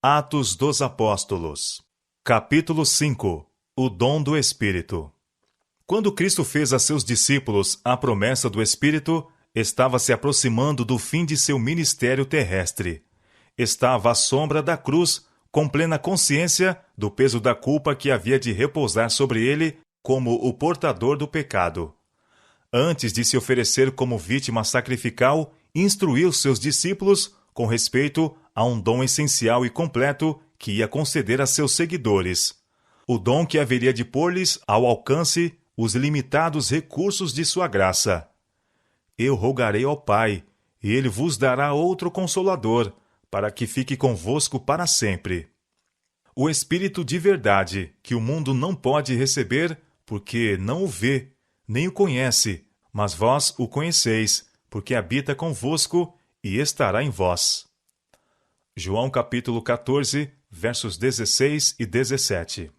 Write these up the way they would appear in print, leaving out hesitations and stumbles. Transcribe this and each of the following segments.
Atos dos Apóstolos. Capítulo 5. O dom do Espírito. Quando Cristo fez a seus discípulos a promessa do Espírito, estava se aproximando do fim de seu ministério terrestre. Estava à sombra da cruz, com plena consciência do peso da culpa que havia de repousar sobre ele como o portador do pecado. Antes de se oferecer como vítima sacrificial, instruiu seus discípulos com respeito a um dom essencial e completo que ia conceder a seus seguidores. O dom que haveria de pôr-lhes ao alcance os limitados recursos de sua graça. Eu rogarei ao Pai, e ele vos dará outro Consolador, para que fique convosco para sempre. O Espírito de verdade, que o mundo não pode receber, porque não o vê, nem o conhece, mas vós o conheceis, porque habita convosco e estará em vós. João capítulo 14, versos 16 e 17.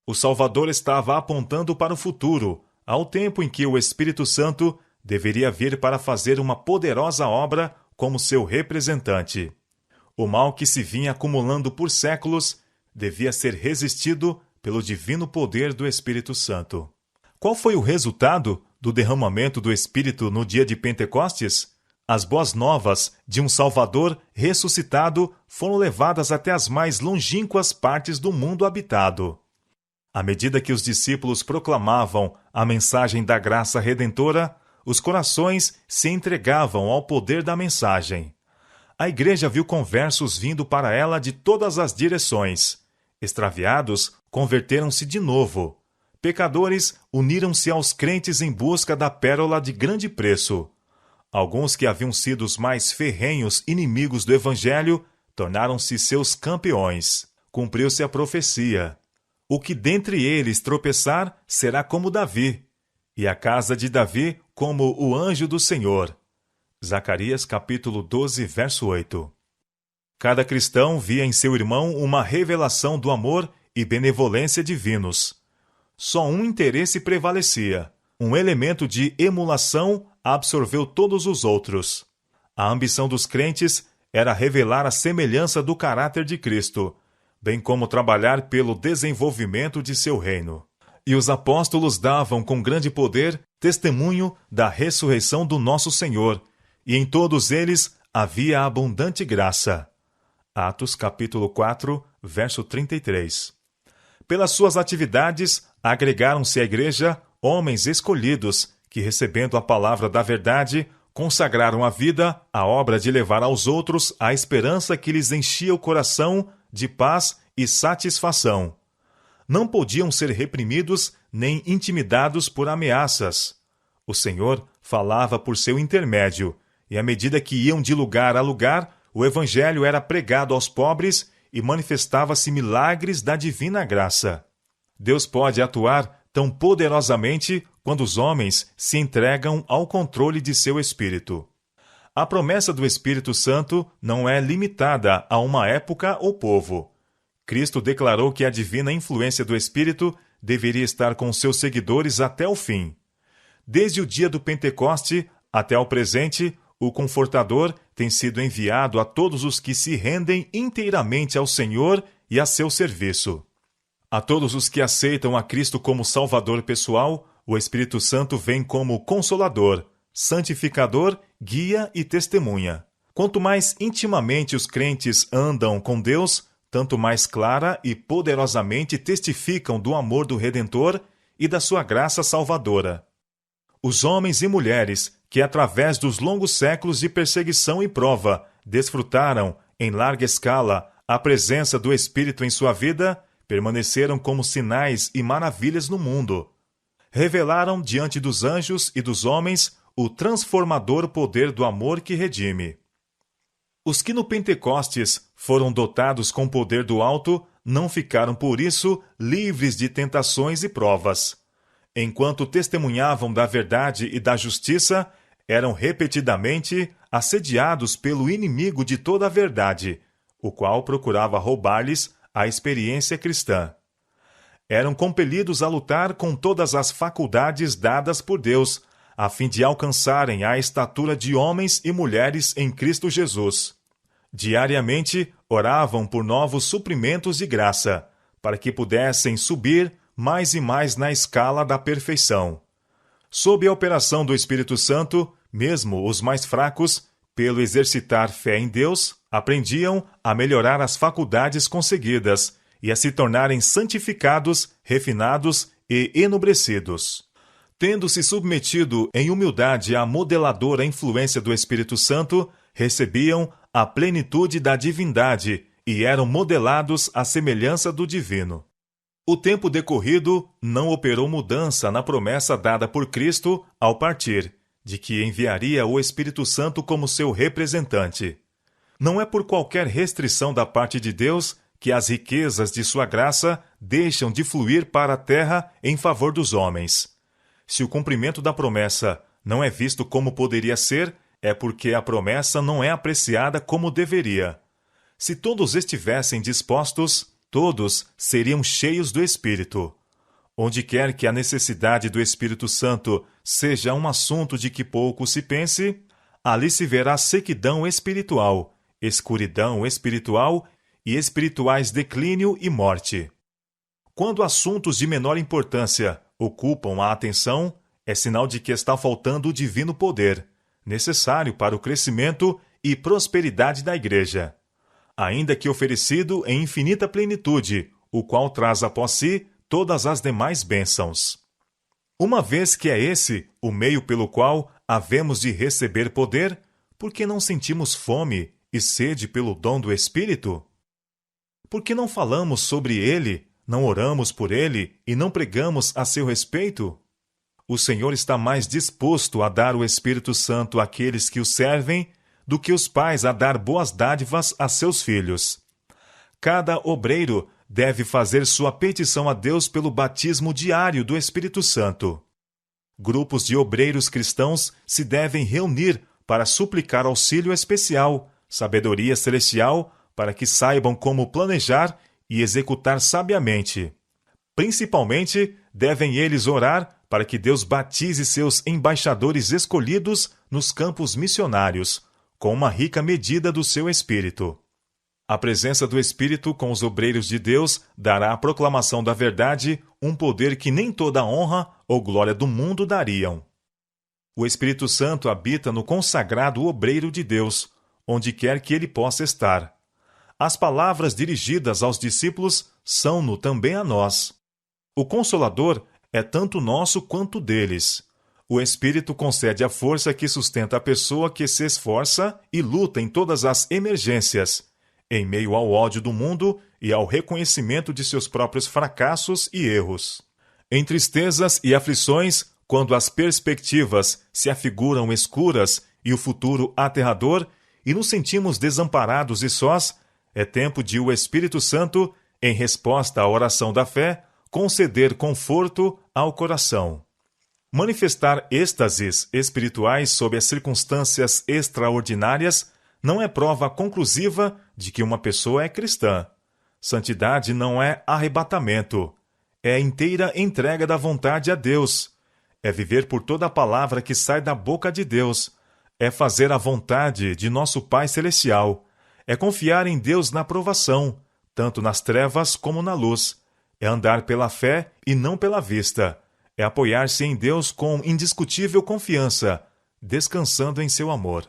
O Salvador estava apontando para o futuro, ao tempo em que o Espírito Santo deveria vir para fazer uma poderosa obra como seu representante. O mal que se vinha acumulando por séculos devia ser resistido pelo divino poder do Espírito Santo. Qual foi o resultado do derramamento do Espírito no dia de Pentecostes? As boas novas de um Salvador ressuscitado foram levadas até as mais longínquas partes do mundo habitado. À medida que os discípulos proclamavam a mensagem da graça redentora, os corações se entregavam ao poder da mensagem. A igreja viu conversos vindo para ela de todas as direções. Extraviados converteram-se de novo. Pecadores uniram-se aos crentes em busca da pérola de grande preço. Alguns que haviam sido os mais ferrenhos inimigos do Evangelho tornaram-se seus campeões. Cumpriu-se a profecia. O que dentre eles tropeçar será como Davi, e a casa de Davi como o anjo do Senhor. Zacarias capítulo 12, verso 8. Cada cristão via em seu irmão uma revelação do amor e benevolência divinos. Só um interesse prevalecia. Um elemento de emulação absorveu todos os outros. A ambição dos crentes era revelar a semelhança do caráter de Cristo, bem como trabalhar pelo desenvolvimento de seu reino. E os apóstolos davam com grande poder testemunho da ressurreição do nosso Senhor, e em todos eles havia abundante graça. Atos capítulo 4, verso 33. Pelas suas atividades, agregaram-se à igreja homens escolhidos, que, recebendo a palavra da verdade, consagraram a vida à obra de levar aos outros a esperança que lhes enchia o coração de paz e satisfação. Não podiam ser reprimidos nem intimidados por ameaças. O Senhor falava por seu intermédio, e à medida que iam de lugar a lugar, o Evangelho era pregado aos pobres e manifestava-se milagres da divina graça. Deus pode atuar tão poderosamente quando os homens se entregam ao controle de seu Espírito. A promessa do Espírito Santo não é limitada a uma época ou povo. Cristo declarou que a divina influência do Espírito deveria estar com seus seguidores até o fim. Desde o dia do Pentecoste até o presente, o Confortador tem sido enviado a todos os que se rendem inteiramente ao Senhor e a seu serviço. A todos os que aceitam a Cristo como Salvador pessoal, o Espírito Santo vem como Consolador, santificador, guia e testemunha. Quanto mais intimamente os crentes andam com Deus, tanto mais clara e poderosamente testificam do amor do Redentor e da sua graça salvadora. Os homens e mulheres que, através dos longos séculos de perseguição e prova, desfrutaram, em larga escala, a presença do Espírito em sua vida, permaneceram como sinais e maravilhas no mundo. Revelaram diante dos anjos e dos homens o transformador poder do amor que redime. Os que no Pentecostes foram dotados com poder do alto não ficaram por isso livres de tentações e provas. Enquanto testemunhavam da verdade e da justiça, eram repetidamente assediados pelo inimigo de toda a verdade, o qual procurava roubar-lhes a experiência cristã. Eram compelidos a lutar com todas as faculdades dadas por Deus, a fim de alcançarem a estatura de homens e mulheres em Cristo Jesus. Diariamente, oravam por novos suprimentos de graça, para que pudessem subir mais e mais na escala da perfeição. Sob a operação do Espírito Santo, mesmo os mais fracos, pelo exercitar fé em Deus, aprendiam a melhorar as faculdades conseguidas e a se tornarem santificados, refinados e enobrecidos. Tendo-se submetido em humildade à modeladora influência do Espírito Santo, recebiam a plenitude da divindade e eram modelados à semelhança do divino. O tempo decorrido não operou mudança na promessa dada por Cristo ao partir, de que enviaria o Espírito Santo como seu representante. Não é por qualquer restrição da parte de Deus que as riquezas de sua graça deixam de fluir para a terra em favor dos homens. Se o cumprimento da promessa não é visto como poderia ser, é porque a promessa não é apreciada como deveria. Se todos estivessem dispostos, todos seriam cheios do Espírito. Onde quer que a necessidade do Espírito Santo seja um assunto de que pouco se pense, ali se verá sequidão espiritual, escuridão espiritual e espirituais declínio e morte. Quando assuntos de menor importância ocupam a atenção, é sinal de que está faltando o divino poder, necessário para o crescimento e prosperidade da Igreja, ainda que oferecido em infinita plenitude, o qual traz após si todas as demais bênçãos. Uma vez que é esse o meio pelo qual havemos de receber poder, por que não sentimos fome e sede pelo dom do Espírito? Por que não falamos sobre ele, não oramos por ele e não pregamos a seu respeito? O Senhor está mais disposto a dar o Espírito Santo àqueles que o servem do que os pais a dar boas dádivas a seus filhos. Cada obreiro deve fazer sua petição a Deus pelo batismo diário do Espírito Santo. Grupos de obreiros cristãos se devem reunir para suplicar auxílio especial, sabedoria celestial, para que saibam como planejar e executar sabiamente. Principalmente, devem eles orar para que Deus batize seus embaixadores escolhidos nos campos missionários, com uma rica medida do seu Espírito. A presença do Espírito com os obreiros de Deus dará à proclamação da verdade um poder que nem toda a honra ou glória do mundo dariam. O Espírito Santo habita no consagrado obreiro de Deus, onde quer que ele possa estar. As palavras dirigidas aos discípulos são-no também a nós. O Consolador é tanto nosso quanto deles. O Espírito concede a força que sustenta a pessoa que se esforça e luta em todas as emergências, em meio ao ódio do mundo e ao reconhecimento de seus próprios fracassos e erros. Em tristezas e aflições, quando as perspectivas se afiguram escuras e o futuro aterrador, e nos sentimos desamparados e sós, é tempo de o Espírito Santo, em resposta à oração da fé, conceder conforto ao coração. Manifestar êxtases espirituais sob as circunstâncias extraordinárias não é prova conclusiva de que uma pessoa é cristã. Santidade não é arrebatamento. É inteira entrega da vontade a Deus. É viver por toda a palavra que sai da boca de Deus. É fazer a vontade de nosso Pai Celestial. É confiar em Deus na provação, tanto nas trevas como na luz. É andar pela fé e não pela vista. É apoiar-se em Deus com indiscutível confiança, descansando em seu amor.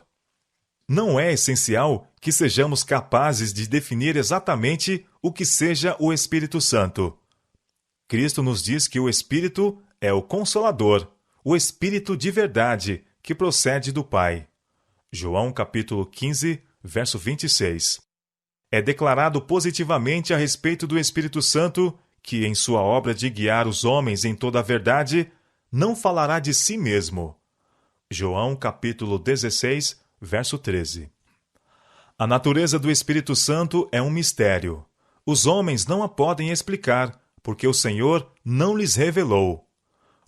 Não é essencial que sejamos capazes de definir exatamente o que seja o Espírito Santo. Cristo nos diz que o Espírito é o Consolador, o Espírito de verdade, que procede do Pai. João capítulo 15, verso 26. É declarado positivamente a respeito do Espírito Santo que, em sua obra de guiar os homens em toda a verdade, não falará de si mesmo. João capítulo 16, verso 13. A natureza do Espírito Santo é um mistério. Os homens não a podem explicar, porque o Senhor não lhes revelou.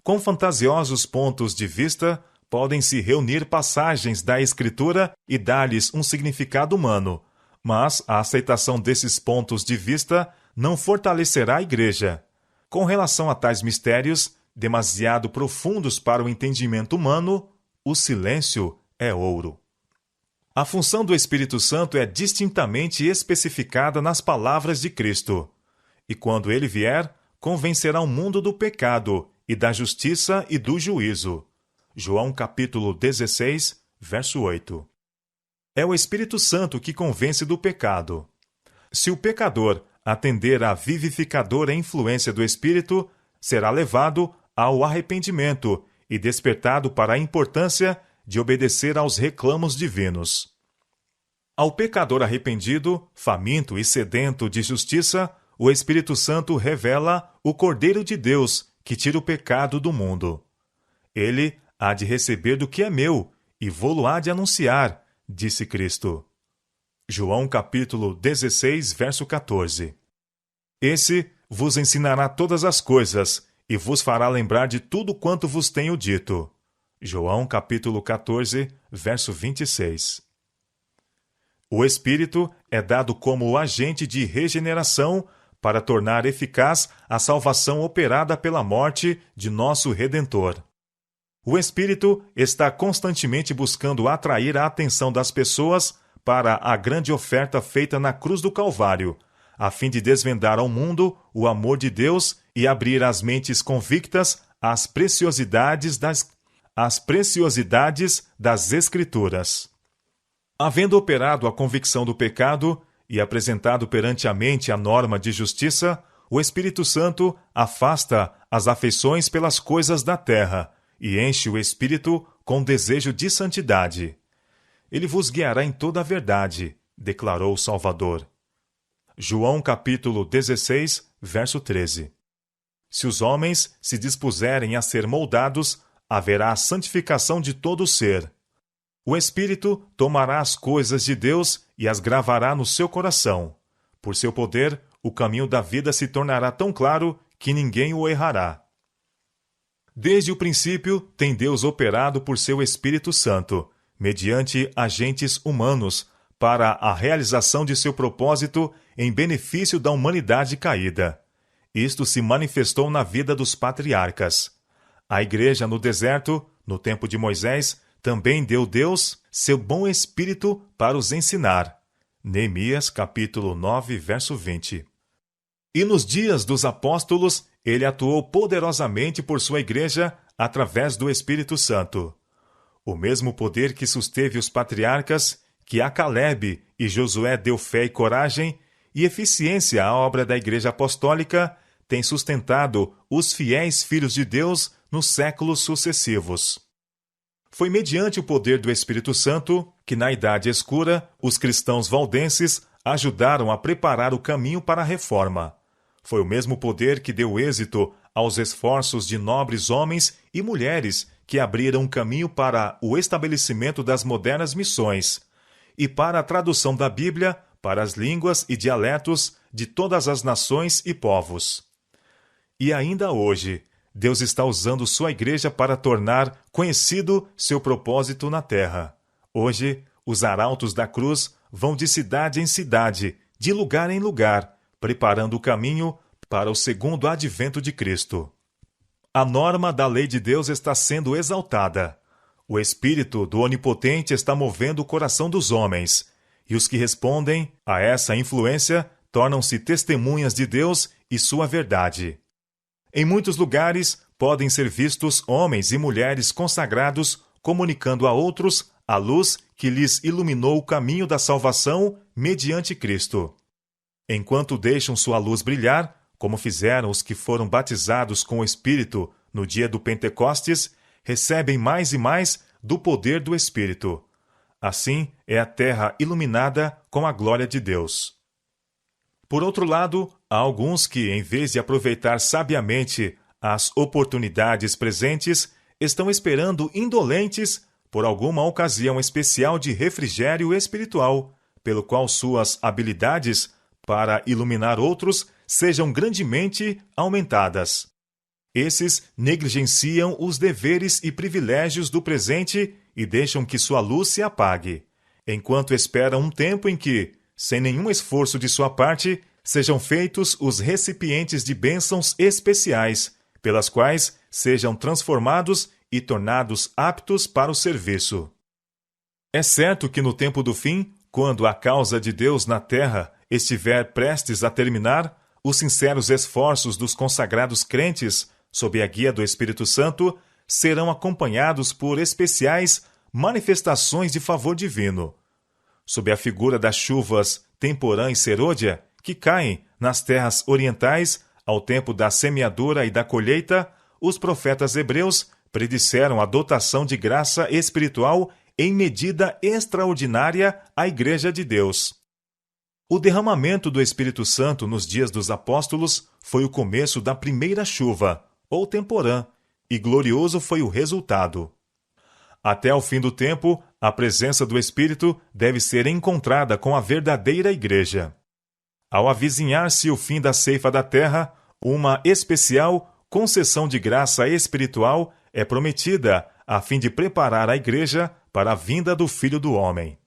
Com fantasiosos pontos de vista, podem-se reunir passagens da Escritura e dar-lhes um significado humano, mas a aceitação desses pontos de vista não fortalecerá a Igreja. Com relação a tais mistérios, demasiado profundos para o entendimento humano, o silêncio é ouro. A função do Espírito Santo é distintamente especificada nas palavras de Cristo. E quando ele vier, convencerá o mundo do pecado, e da justiça e do juízo. João capítulo 16, verso 8. É o Espírito Santo que convence do pecado. Se o pecador atender à vivificadora influência do Espírito, será levado ao arrependimento e despertado para a importância de obedecer aos reclamos divinos. Ao pecador arrependido, faminto e sedento de justiça, o Espírito Santo revela o Cordeiro de Deus que tira o pecado do mundo. Ele há de receber do que é meu e vô-lo há de anunciar, disse Cristo. João capítulo 16, verso 14. Esse vos ensinará todas as coisas e vos fará lembrar de tudo quanto vos tenho dito. João capítulo 14, verso 26. O Espírito é dado como o agente de regeneração para tornar eficaz a salvação operada pela morte de nosso Redentor. O Espírito está constantemente buscando atrair a atenção das pessoas para a grande oferta feita na cruz do Calvário, a fim de desvendar ao mundo o amor de Deus e abrir as mentes convictas às preciosidades das Escrituras. Havendo operado a convicção do pecado e apresentado perante a mente a norma de justiça, o Espírito Santo afasta as afeições pelas coisas da terra e enche o espírito com desejo de santidade. Ele vos guiará em toda a verdade, declarou o Salvador. João capítulo 16, verso 13. Se os homens se dispuserem a ser moldados, haverá a santificação de todo o ser. O Espírito tomará as coisas de Deus e as gravará no seu coração. Por seu poder, o caminho da vida se tornará tão claro que ninguém o errará. Desde o princípio, tem Deus operado por seu Espírito Santo, mediante agentes humanos, para a realização de seu propósito em benefício da humanidade caída. Isto se manifestou na vida dos patriarcas. A Igreja no deserto, no tempo de Moisés, também deu Deus seu bom Espírito para os ensinar. Neemias capítulo 9, verso 20. E nos dias dos apóstolos, ele atuou poderosamente por sua Igreja através do Espírito Santo. O mesmo poder que susteve os patriarcas, que a Calebe e Josué deu fé e coragem e eficiência à obra da Igreja Apostólica, tem sustentado os fiéis filhos de Deus nos séculos sucessivos. Foi mediante o poder do Espírito Santo que, na Idade Escura, os cristãos valdenses ajudaram a preparar o caminho para a Reforma. Foi o mesmo poder que deu êxito aos esforços de nobres homens e mulheres que abriram caminho para o estabelecimento das modernas missões e para a tradução da Bíblia para as línguas e dialetos de todas as nações e povos. E ainda hoje, Deus está usando sua Igreja para tornar conhecido seu propósito na terra. Hoje, os arautos da cruz vão de cidade em cidade, de lugar em lugar, preparando o caminho para o segundo advento de Cristo. A norma da lei de Deus está sendo exaltada. O Espírito do Onipotente está movendo o coração dos homens, e os que respondem a essa influência tornam-se testemunhas de Deus e sua verdade. Em muitos lugares, podem ser vistos homens e mulheres consagrados comunicando a outros a luz que lhes iluminou o caminho da salvação mediante Cristo. Enquanto deixam sua luz brilhar, como fizeram os que foram batizados com o Espírito no dia do Pentecostes, recebem mais e mais do poder do Espírito. Assim é a terra iluminada com a glória de Deus. Por outro lado, há alguns que, em vez de aproveitar sabiamente as oportunidades presentes, estão esperando indolentes por alguma ocasião especial de refrigério espiritual, pelo qual suas habilidades para iluminar outros sejam grandemente aumentadas. Esses negligenciam os deveres e privilégios do presente e deixam que sua luz se apague, enquanto esperam um tempo em que, sem nenhum esforço de sua parte, sejam feitos os recipientes de bênçãos especiais, pelas quais sejam transformados e tornados aptos para o serviço. É certo que no tempo do fim, quando a causa de Deus na terra estiver prestes a terminar, os sinceros esforços dos consagrados crentes, sob a guia do Espírito Santo, serão acompanhados por especiais manifestações de favor divino. Sob a figura das chuvas temporã e serôdia, que caem nas terras orientais ao tempo da semeadura e da colheita, os profetas hebreus predisseram a dotação de graça espiritual em medida extraordinária à Igreja de Deus. O derramamento do Espírito Santo nos dias dos apóstolos foi o começo da primeira chuva, ou temporã, e glorioso foi o resultado. Até o fim do tempo, a presença do Espírito deve ser encontrada com a verdadeira Igreja. Ao avizinhar-se o fim da ceifa da terra, uma especial concessão de graça espiritual é prometida a fim de preparar a Igreja para a vinda do Filho do Homem.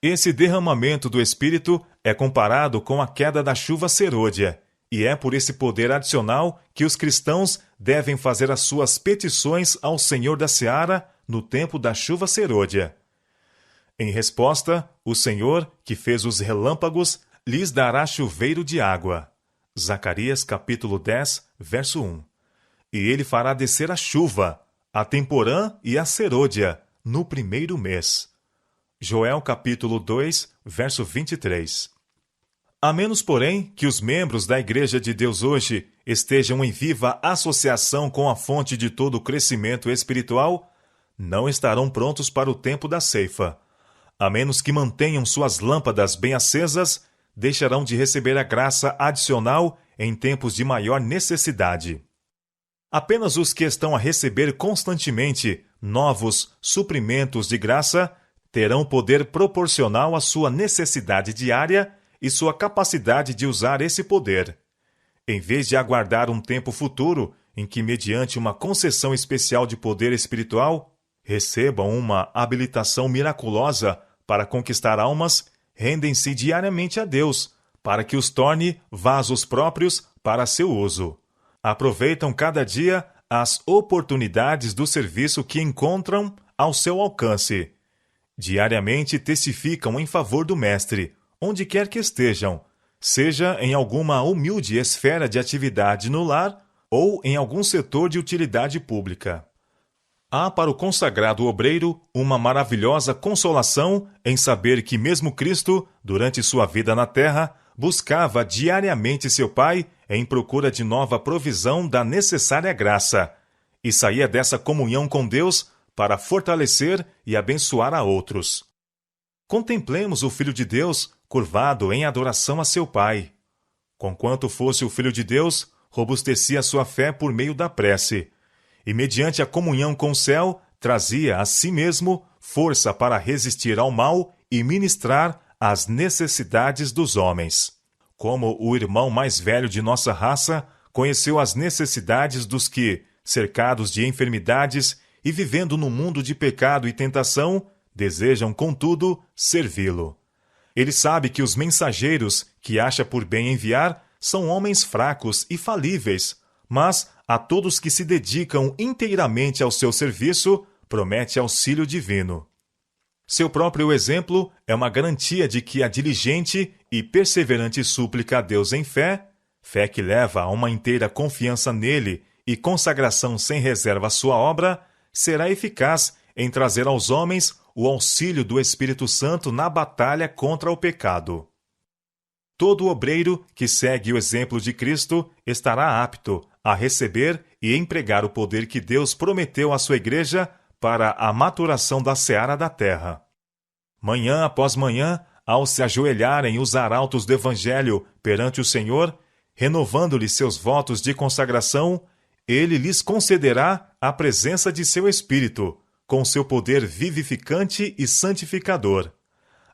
Esse derramamento do Espírito é comparado com a queda da chuva serôdia, e é por esse poder adicional que os cristãos devem fazer as suas petições ao Senhor da Seara no tempo da chuva serôdia. Em resposta, o Senhor, que fez os relâmpagos, lhes dará chuveiro de água. Zacarias capítulo 10, verso 1. E ele fará descer a chuva, a temporã e a serôdia, no primeiro mês. Joel capítulo 2, verso 23. A menos, porém, que os membros da Igreja de Deus hoje estejam em viva associação com a fonte de todo o crescimento espiritual, não estarão prontos para o tempo da ceifa. A menos que mantenham suas lâmpadas bem acesas, deixarão de receber a graça adicional em tempos de maior necessidade. Apenas os que estão a receber constantemente novos suprimentos de graça terão poder proporcional à sua necessidade diária e sua capacidade de usar esse poder. Em vez de aguardar um tempo futuro em que, mediante uma concessão especial de poder espiritual, recebam uma habilitação miraculosa para conquistar almas, rendem-se diariamente a Deus, para que os torne vasos próprios para seu uso. Aproveitam cada dia as oportunidades do serviço que encontram ao seu alcance. Diariamente testificam em favor do Mestre, onde quer que estejam, seja em alguma humilde esfera de atividade no lar ou em algum setor de utilidade pública. Há para o consagrado obreiro uma maravilhosa consolação em saber que mesmo Cristo, durante sua vida na terra, buscava diariamente seu Pai em procura de nova provisão da necessária graça, e saía dessa comunhão com Deus para fortalecer e abençoar a outros. Contemplemos o Filho de Deus curvado em adoração a seu Pai. Conquanto fosse o Filho de Deus, robustecia sua fé por meio da prece, e mediante a comunhão com o céu, trazia a si mesmo força para resistir ao mal e ministrar às necessidades dos homens. Como o irmão mais velho de nossa raça, conheceu as necessidades dos que, cercados de enfermidades e vivendo num mundo de pecado e tentação, desejam, contudo, servi-lo. Ele sabe que os mensageiros que acha por bem enviar são homens fracos e falíveis, mas a todos que se dedicam inteiramente ao seu serviço, promete auxílio divino. Seu próprio exemplo é uma garantia de que a diligente e perseverante súplica a Deus em fé, fé que leva a uma inteira confiança nele e consagração sem reserva à sua obra, será eficaz em trazer aos homens o auxílio do Espírito Santo na batalha contra o pecado. Todo obreiro que segue o exemplo de Cristo estará apto a receber e empregar o poder que Deus prometeu à sua igreja para a maturação da seara da terra. Manhã após manhã, ao se ajoelharem os arautos do Evangelho perante o Senhor, renovando-lhe seus votos de consagração, ele lhes concederá a presença de seu Espírito, com seu poder vivificante e santificador.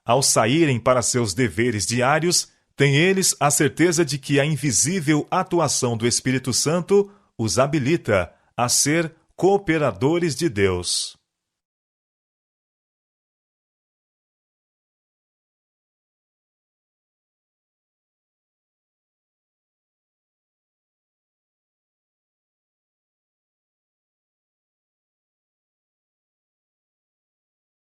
Ao saírem para seus deveres diários, têm eles a certeza de que a invisível atuação do Espírito Santo os habilita a ser cooperadores de Deus.